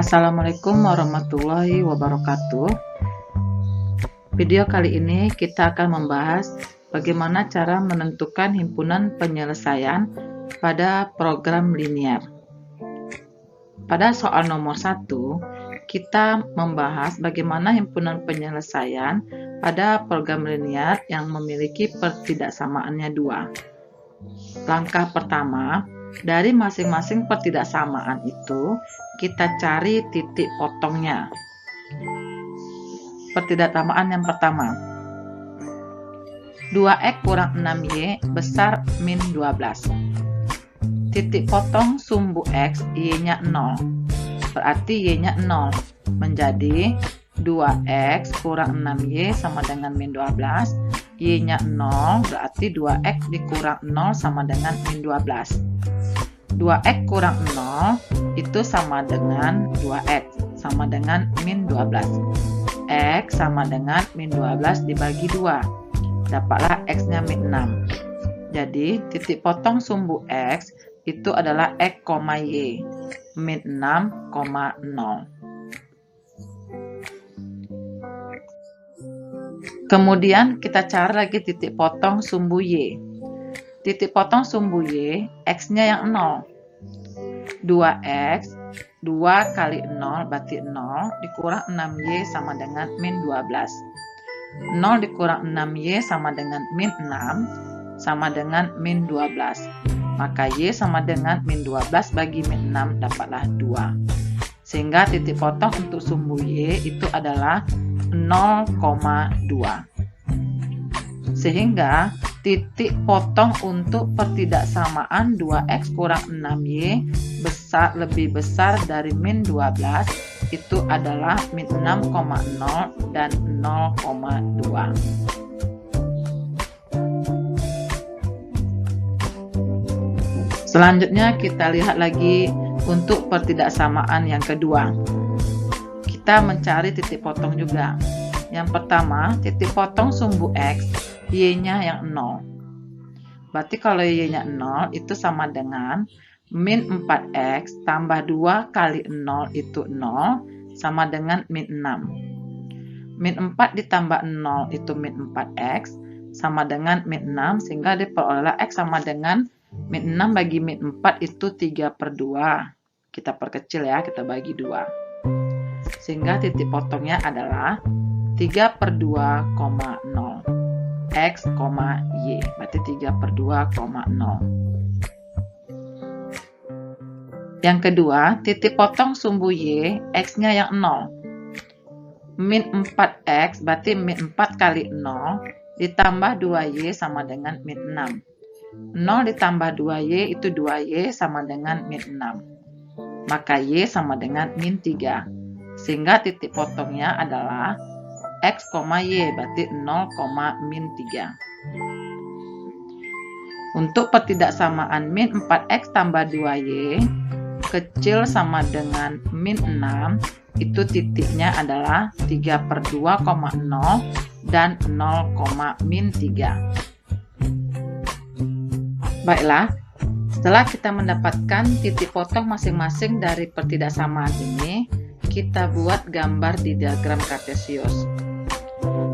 Assalamualaikum warahmatullahi wabarakatuh. Video kali ini kita akan membahas bagaimana cara menentukan himpunan penyelesaian pada program linear. Pada soal nomor 1, kita membahas bagaimana himpunan penyelesaian pada program linear yang memiliki pertidaksamaannya 2. Langkah pertama, dari masing-masing pertidaksamaan itu, kita cari titik potongnya. Pertidaksamaan yang pertama, 2x kurang 6y besar min 12. Titik potong sumbu x, y-nya 0. Berarti y-nya 0. Menjadi 2x kurang 6y sama dengan min 12. Y-nya 0, berarti 2x dikurang 0 sama dengan min 12. 2x kurang 0 itu sama dengan 2x, sama dengan min 12. X sama dengan min 12 dibagi 2. Dapatlah x-nya min 6. Jadi, titik potong sumbu x itu adalah x, y, min 6,0. Kemudian kita cari lagi titik potong sumbu y. Titik potong sumbu y, x-nya yang 0. 2x, 2 kali 0 berarti 0, dikurang 6y sama dengan min 12. 0 dikurang 6y sama dengan min 6, sama dengan min 12. Maka y sama dengan min 12 bagi min 6 dapatlah 2. Sehingga titik potong untuk sumbu y itu adalah 0,2. Sehingga titik potong untuk pertidaksamaan 2x kurang 6y lebih besar dari min 12 itu adalah min 6,0 dan 0,2. Selanjutnya kita lihat lagi untuk pertidaksamaan yang kedua. Kita mencari titik potong juga. Yang pertama, titik potong sumbu x, y-nya yang 0. Berarti kalau y-nya 0 itu sama dengan min 4x tambah 2 kali 0 itu 0 sama dengan min 6. Min 4 ditambah 0 itu min 4x sama dengan min 6, sehingga diperoleh x sama dengan min 6 bagi min 4 itu 3/2. Kita perkecil ya, kita bagi 2. Sehingga titik potongnya adalah 3/2,0. X, Y, berarti 3/2,0. Yang kedua, titik potong sumbu Y, X-nya yang 0. Min 4X, berarti min 4 kali 0, ditambah 2Y sama dengan min 6. 0 ditambah 2Y itu 2Y sama dengan min 6. Maka Y sama dengan min 3. Sehingga titik potongnya adalah X, Y, berarti 0,-3. Untuk pertidaksamaan min 4X tambah 2Y kecil sama dengan min 6, itu titiknya adalah 3/2,0 dan 0,-3. Baiklah, setelah kita mendapatkan titik potong masing-masing dari pertidaksamaan ini, kita buat gambar di diagram kartesius.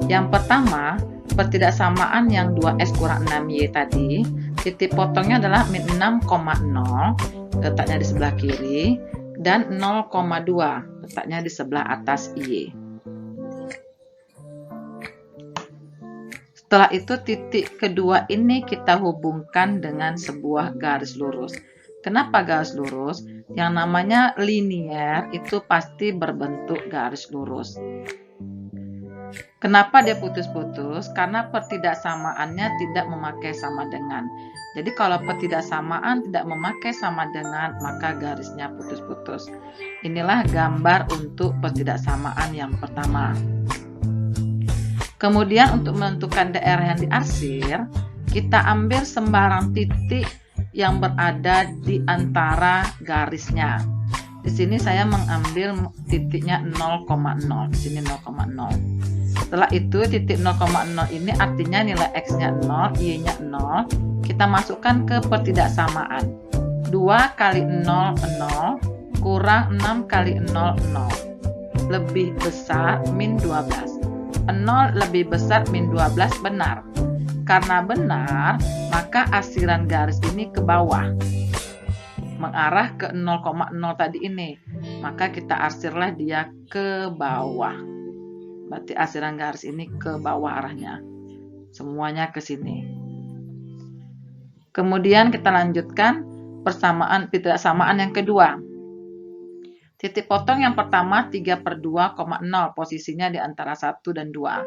Yang pertama, pertidaksamaan yang 2x kurang 6y tadi, titik potongnya adalah min 6,0, letaknya di sebelah kiri, dan 0,2, letaknya di sebelah atas y. Setelah itu, titik kedua ini kita hubungkan dengan sebuah garis lurus. Kenapa garis lurus? Yang namanya linear itu pasti berbentuk garis lurus. Kenapa dia putus-putus? Karena pertidaksamaannya tidak memakai sama dengan. Jadi kalau pertidaksamaan tidak memakai sama dengan, maka garisnya putus-putus. Inilah gambar untuk pertidaksamaan yang pertama. Kemudian untuk menentukan daerah yang diarsir, kita ambil sembarang titik yang berada di antara garisnya. Di sini saya mengambil titiknya 0,0. Di sini 0,0. Setelah itu titik 0,0 ini artinya nilai x-nya 0, y-nya 0. Kita masukkan ke pertidaksamaan. 2 kali 0, 0. kurang 6 kali 0, 0. Lebih besar min 12. 0 lebih besar min 12 benar. Karena benar, maka arsiran garis ini ke bawah, mengarah ke 0,0 tadi ini. Maka kita arsirlah dia ke bawah. Berarti arsiran garis ini ke bawah arahnya. Semuanya ke sini. Kemudian kita lanjutkan tidak samaan yang kedua. Titik potong yang pertama 3/2,0, posisinya di antara 1 dan 2.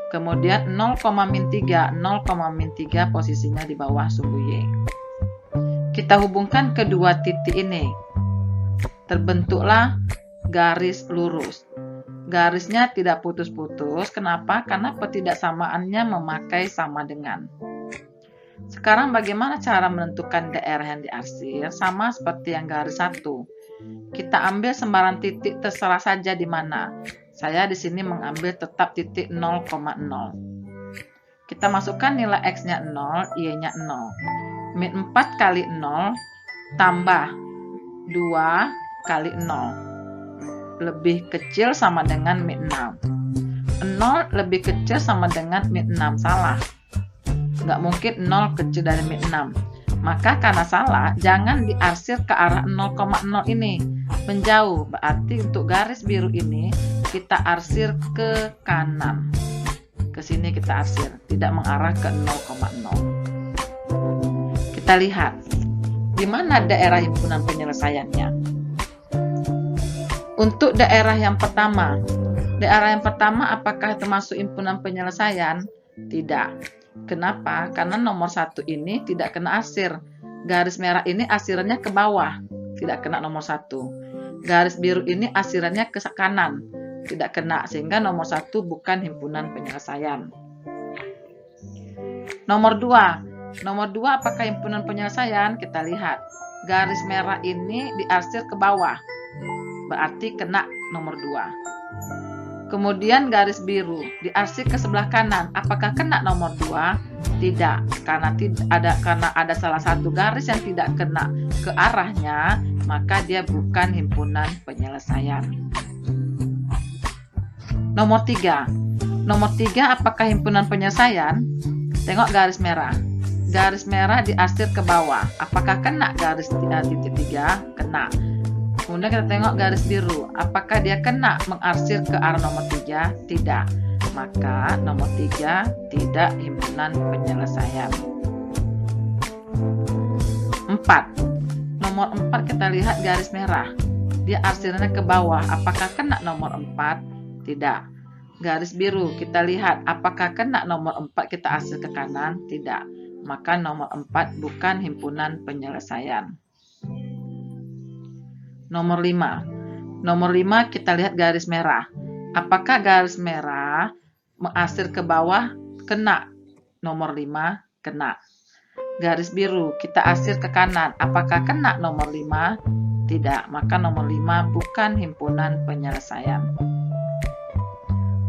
Kemudian 0,-3, 0,-3 posisinya di bawah sumbu Y. Kita hubungkan kedua titik ini. Terbentuklah garis lurus. Garisnya tidak putus-putus. Kenapa? Karena ketidaksamaannya memakai sama dengan. Sekarang bagaimana cara menentukan daerah yang diarsir? Sama seperti yang garis 1. Kita ambil sembarang titik terserah saja di mana. Saya di sini mengambil tetap titik 0,0. Kita masukkan nilai X-nya 0, Y-nya 0. Min 4 kali 0 tambah 2 kali 0. Lebih kecil sama dengan min 6. 0 lebih kecil sama dengan min 6. Salah. Nggak mungkin 0 kecil dari min 6. Maka karena salah, jangan diarsir ke arah 0,0 ini. Menjauh, berarti untuk garis biru ini kita arsir ke kanan. Ke sini kita arsir, tidak mengarah ke 0,0. Kita lihat, di mana daerah himpunan penyelesaiannya. Untuk daerah yang pertama apakah termasuk himpunan penyelesaian? Tidak. Kenapa? Karena nomor 1 ini tidak kena arsir. Garis merah ini arsirannya ke bawah, tidak kena nomor 1. Garis biru ini arsirannya ke kanan, tidak kena, sehingga nomor 1 bukan himpunan penyelesaian. Nomor 2 apakah himpunan penyelesaian? Kita lihat, garis merah ini diarsir ke bawah, berarti kena nomor 2. Kemudian garis biru diarsir ke sebelah kanan, apakah kena nomor 2? Tidak, karena ada salah satu garis yang tidak kena ke arahnya, maka dia bukan himpunan penyelesaian. Nomor 3 apakah himpunan penyelesaian? Tengok garis merah. Garis merah diarsir ke bawah, apakah kena garis titik 3? Kena. Kemudian kita tengok garis biru, apakah dia kena mengarsir ke arah nomor 3? Tidak. Maka nomor 3 tidak himpunan penyelesaian. 4. Nomor 4 kita lihat garis merah. Dia arsirannya ke bawah, apakah kena nomor 4? Tidak. Garis biru kita lihat, apakah kena nomor 4 kita arsir ke kanan? Tidak. Maka nomor 4 bukan himpunan penyelesaian. Nomor 5 kita lihat garis merah. Apakah garis merah mengarsir ke bawah? Kena. Nomor 5 kena. Garis biru kita arsir ke kanan. Apakah kena nomor 5? Tidak. Maka nomor 5 bukan himpunan penyelesaian.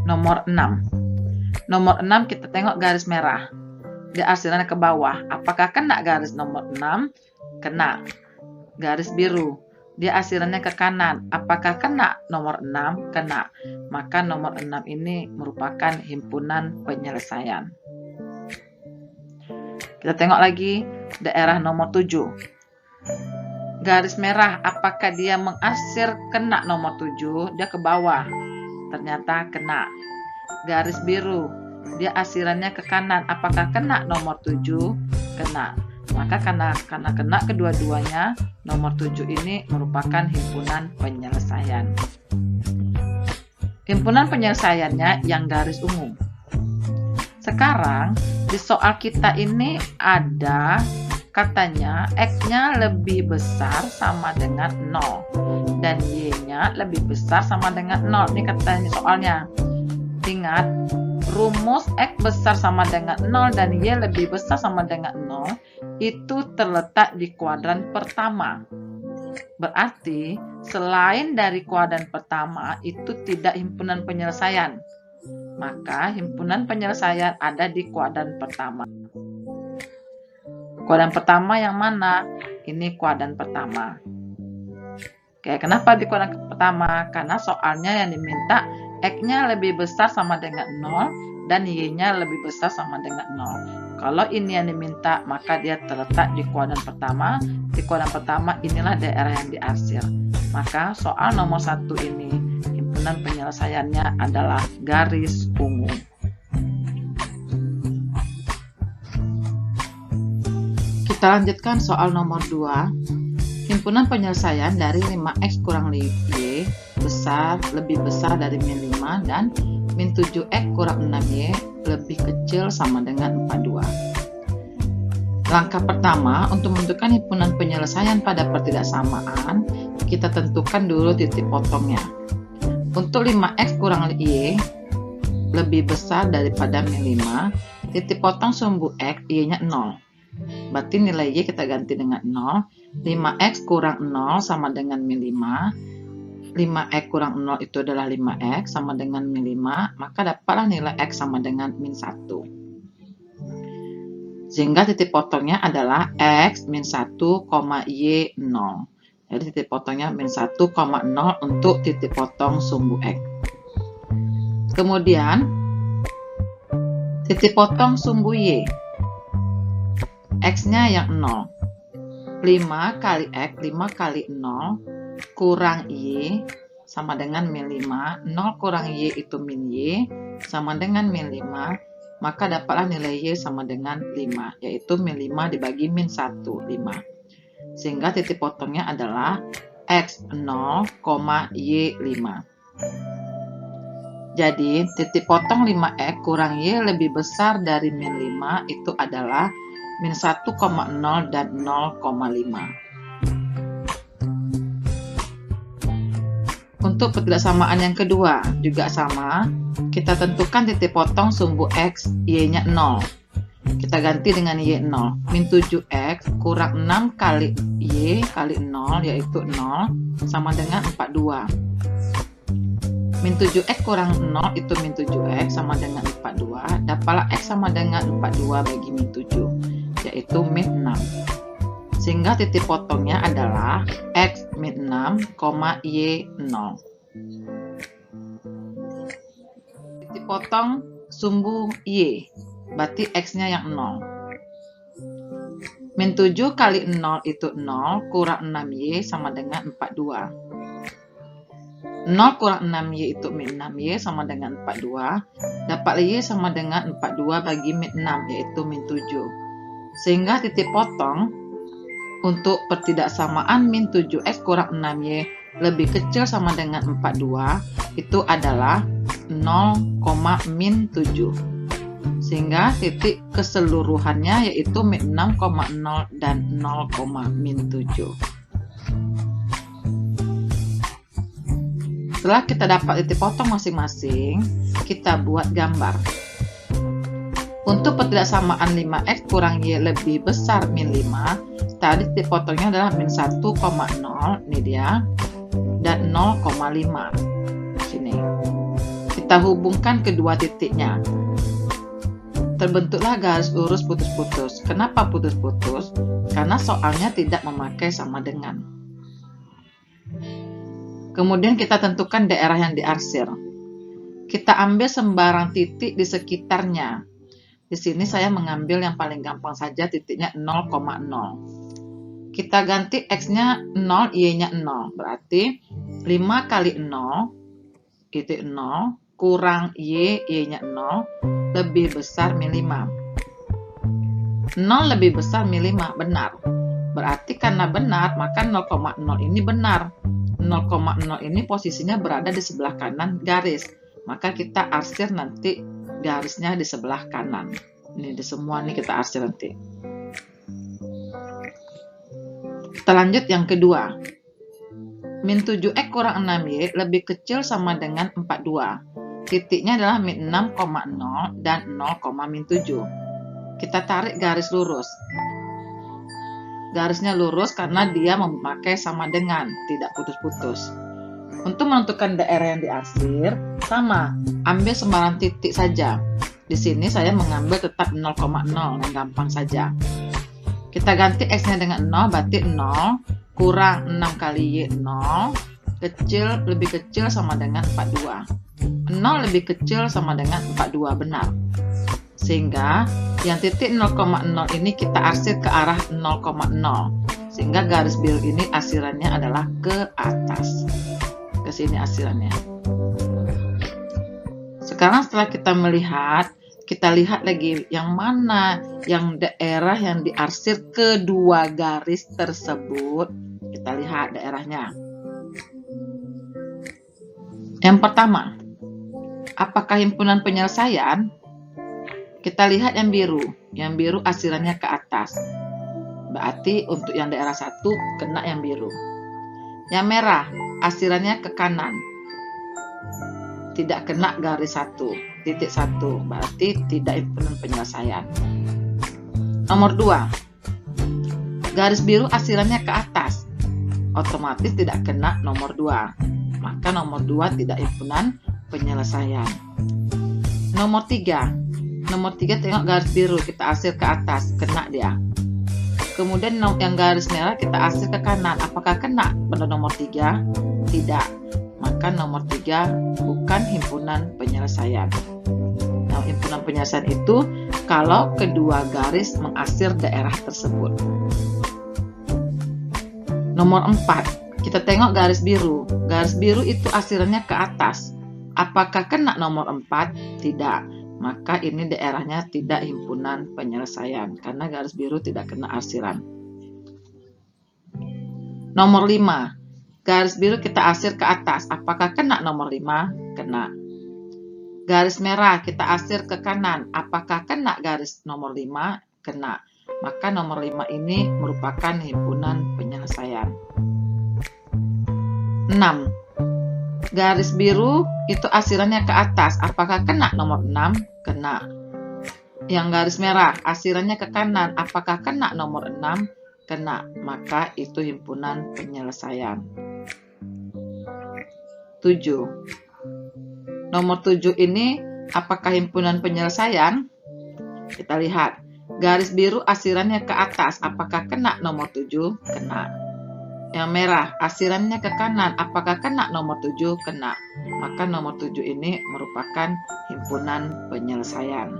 Nomor 6 kita tengok garis merah. Dia arsirannya ke bawah. Apakah kena garis nomor 6? Kena. Garis biru dia arsirannya ke kanan. Apakah kena nomor 6? Kena. Maka nomor 6 ini merupakan himpunan penyelesaian. Kita tengok lagi daerah nomor 7. Garis merah, apakah dia mengarsir kena nomor 7? Dia ke bawah. Ternyata kena. Garis biru, dia arsirannya ke kanan. Apakah kena nomor 7? Kena. Maka karena kena kedua-duanya, nomor 7 ini merupakan himpunan penyelesaian. Himpunan penyelesaiannya yang garis ungu. Sekarang di soal kita ini ada katanya X-nya lebih besar sama dengan 0 dan Y-nya lebih besar sama dengan 0. Ini katanya soalnya. Ingat, rumus X besar sama dengan 0 dan Y lebih besar sama dengan 0 itu terletak di kuadran pertama. Berarti selain dari kuadran pertama itu tidak himpunan penyelesaian. Maka himpunan penyelesaian ada di kuadran pertama. Kuadran pertama yang mana? Ini kuadran pertama. Oke, kenapa di kuadran pertama? Karena soalnya yang diminta X-nya lebih besar sama dengan 0 dan Y-nya lebih besar sama dengan 0. Kalau ini yang diminta, maka dia terletak di kuadran pertama. Di kuadran pertama inilah daerah yang diarsir. Maka soal nomor 1 ini, himpunan penyelesaiannya adalah garis ungu. Kita lanjutkan soal nomor 2. Himpunan penyelesaian dari 5x kurang Y lebih besar dari min 5 dan min 7x kurang 6Y lebih kecil sama dengan 42. Langkah pertama, untuk menentukan himpunan penyelesaian pada pertidaksamaan, kita tentukan dulu titik potongnya. Untuk 5x kurang Y lebih besar daripada min 5, titik potong sumbu X, Y-nya 0. Berarti nilai Y kita ganti dengan 0. 5x kurang 0 sama dengan min 5. 5x kurang 0 itu adalah 5x sama dengan min 5. Maka dapatlah nilai X sama dengan min 1. Sehingga titik potongnya adalah X min 1, Y 0. Jadi titik potongnya min 1, 0 untuk titik potong sumbu X. Kemudian titik potong sumbu Y, X-nya yang 0. 5 kali X, 5 kali 0 kurang Y sama dengan min 5. 0 kurang Y itu min Y sama dengan min 5. Maka dapatlah nilai Y sama dengan 5, yaitu min 5 dibagi min 1, 5. Sehingga titik potongnya adalah X 0, Y 5. Jadi titik potong 5X kurang Y lebih besar dari min 5 itu adalah min 1,0 dan 0,5. Untuk pertidaksamaan yang kedua juga sama, kita tentukan titik potong sumbu X, Y-nya 0. Kita ganti dengan Y 0. Min 7X kurang 6 kali Y kali 0 yaitu 0 sama dengan 42. Min 7X kurang 0 itu min 7X sama dengan 42. Dapatlah X sama dengan 42 bagi min 7. Yaitu min 6. Sehingga titik potongnya adalah X min 6, Y 0. Titik potong sumbu Y, berarti X-nya yang 0. Min 7 kali 0 itu 0, kurang 6Y sama dengan 42. 0 kurang 6Y itu min 6Y sama dengan 42. Dapat Y sama dengan 42 bagi min 6, yaitu min 7. Sehingga titik potong untuk pertidaksamaan min 7X kurang 6Y lebih kecil sama dengan 42 itu adalah 0, min 7. Sehingga titik keseluruhannya yaitu min 6,0 dan 0, min 7. Setelah kita dapat titik potong masing-masing, kita buat gambar. Untuk pertidaksamaan 5X kurang Y lebih besar min 5, tadi titik potongnya adalah min 1,0, ini dia, dan 0,5. Sini. Kita hubungkan kedua titiknya. Terbentuklah garis lurus putus-putus. Kenapa putus-putus? Karena soalnya tidak memakai sama dengan. Kemudian kita tentukan daerah yang diarsir. Kita ambil sembarang titik di sekitarnya. Di sini saya mengambil yang paling gampang saja, titiknya 0,0. Kita ganti X-nya 0, Y-nya 0. Berarti 5 kali 0, titik 0, kurang Y, Y-nya 0, lebih besar min 5. 0 lebih besar min 5, benar. Berarti karena benar, maka 0,0 ini benar. 0,0 ini posisinya berada di sebelah kanan garis. Maka kita arsir nanti garisnya di sebelah kanan. Ini di semua nih kita arsir nanti. Kita lanjut yang kedua. Min 7X kurang 6Y lebih kecil sama dengan 42. Titiknya adalah min 6,0 dan 0, min 7. Kita tarik garis lurus. Garisnya lurus karena dia memakai sama dengan, tidak putus-putus. Untuk menentukan daerah yang diarsir, sama, ambil sembarang titik saja. Di sini saya mengambil tetap 0,0, yang gampang saja. Kita ganti X-nya dengan 0, berarti 0, kurang 6 kali Y 0, lebih kecil sama dengan 42. 0 lebih kecil sama dengan 42, benar. Sehingga yang titik 0,0 ini kita arsir ke arah 0,0. Sehingga garis biru ini arsirannya adalah ke atas. Ke sini arsirannya. Sekarang setelah kita melihat, kita lihat lagi yang mana yang daerah yang diarsir kedua garis tersebut. Kita lihat daerahnya. Yang pertama, apakah himpunan penyelesaian? Kita lihat yang biru. Yang biru arsirannya ke atas. Berarti untuk yang daerah 1 kena yang biru. Yang merah arsirannya ke kanan. Tidak kena garis 1, titik 1, berarti tidak himpunan penyelesaian. Nomor 2, garis biru arsirannya ke atas, otomatis tidak kena nomor 2, maka nomor 2 tidak himpunan penyelesaian. Nomor 3 tengok garis biru, kita arsir ke atas, kena dia. Kemudian yang garis merah kita arsir ke kanan, apakah kena pada nomor 3? Tidak. Maka nomor 3 bukan himpunan penyelesaian. Nah, himpunan penyelesaian itu kalau kedua garis mengarsir daerah tersebut. Nomor 4, kita tengok garis biru. Garis biru itu arsirannya ke atas. Apakah kena nomor 4? Tidak. Maka ini daerahnya tidak himpunan penyelesaian karena garis biru tidak kena arsiran. Nomor 5, garis biru kita arsir ke atas. Apakah kena nomor 5? Kena. Garis merah kita arsir ke kanan. Apakah kena garis nomor 5? Kena. Maka nomor 5 ini merupakan himpunan penyelesaian. 6. Garis biru itu arsirannya ke atas. Apakah kena nomor 6? Kena. Yang garis merah arsirannya ke kanan. Apakah kena nomor 6? Kena. Maka itu himpunan penyelesaian. 7. Nomor 7 ini apakah himpunan penyelesaian? Kita lihat. Garis biru arsirannya ke atas. Apakah kena nomor 7? Kena. Yang merah arsirannya ke kanan. Apakah kena nomor 7? Kena. Maka nomor 7 ini merupakan himpunan penyelesaian.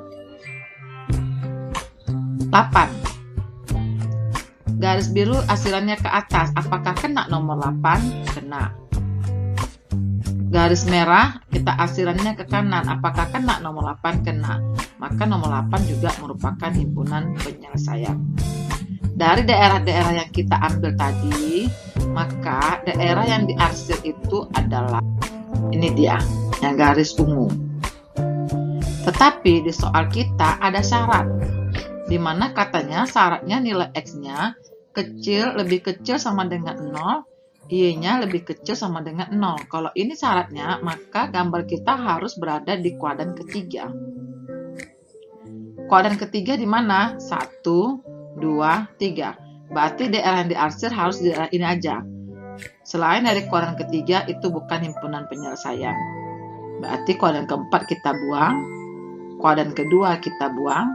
8. Garis biru arsirannya ke atas. Apakah kena nomor 8? Kena. Garis merah kita arsirannya ke kanan. Apakah kena nomor 8? Kena. Maka nomor 8 juga merupakan himpunan penyelesaian. Dari daerah-daerah yang kita ambil tadi, maka daerah yang diarsir itu adalah ini dia, yang garis ungu. Tetapi di soal kita ada syarat, di mana katanya syaratnya nilai X-nya lebih kecil sama dengan 0, Y-nya lebih kecil sama dengan 0. Kalau ini syaratnya, maka gambar kita harus berada di kuadran ketiga. Kuadran ketiga di mana? 1, 2, 3. Berarti daerah yang diarsir harus di daerah ini aja. Selain dari kuadran ketiga, itu bukan himpunan penyelesaian. Berarti kuadran keempat kita buang, kuadran kedua kita buang,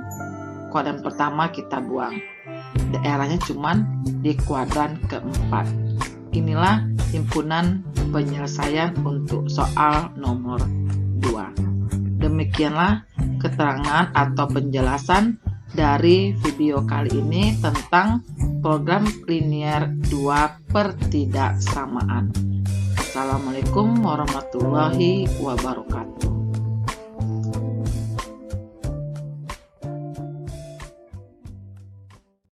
kuadran pertama kita buang. Daerahnya cuman di kuadran keempat. Inilah himpunan penyelesaian untuk soal nomor 2. Demikianlah keterangan atau penjelasan dari video kali ini tentang program linier 2 pertidaksamaan. Assalamualaikum warahmatullahi wabarakatuh.